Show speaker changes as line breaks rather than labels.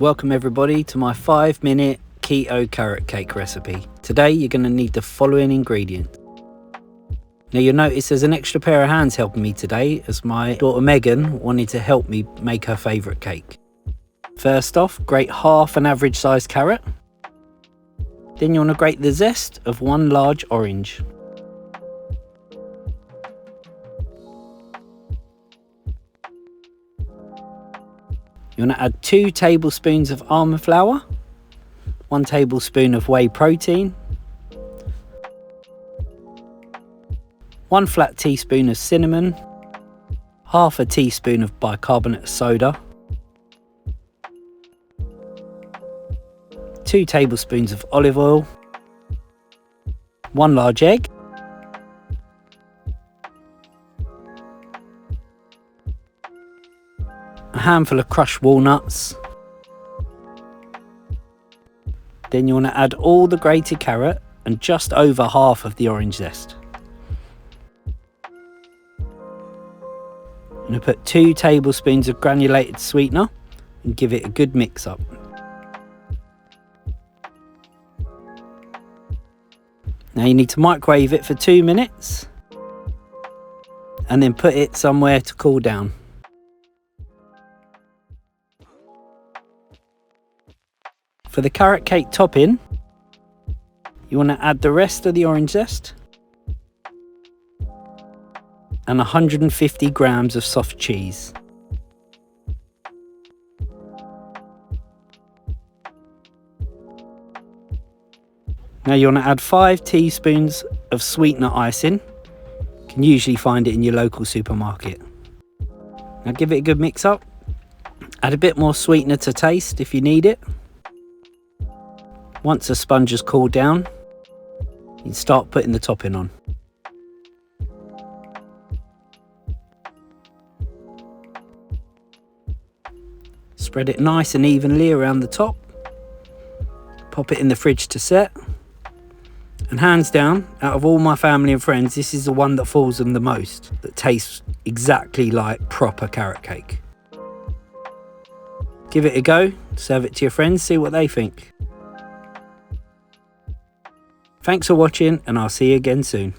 Welcome everybody to my 5-minute keto carrot cake recipe. Today you're going to need the following ingredients. Now you'll notice there's an extra pair of hands helping me today as my daughter Megan wanted to help me make her favourite cake. First off, grate half an average sized carrot. Then you want to grate the zest of one large orange. You want to add 2 tablespoons of almond flour, 1 tablespoon of whey protein, 1 flat teaspoon of cinnamon, half a teaspoon of bicarbonate of soda, 2 tablespoons of olive oil, 1 large egg, a handful of crushed walnuts. Then you want to add all the grated carrot and just over half of the orange zest. I'm going to put 2 tablespoons of granulated sweetener and give it a good mix up. Now you need to microwave it for 2 minutes and then put it somewhere to cool down. For the carrot cake topping, you want to add the rest of the orange zest and 150 grams of soft cheese. Now you want to add 5 teaspoons of sweetener icing. You can usually find it in your local supermarket. Now give it a good mix up. Add a bit more sweetener to taste if you need it. Once the sponge has cooled down, you can start putting the topping on. Spread it nice and evenly around the top. Pop it in the fridge to set. And hands down, out of all my family and friends, this is the one that falls them the most, that tastes exactly like proper carrot cake. Give it a go, serve it to your friends, see what they think. Thanks for watching, and I'll see you again soon.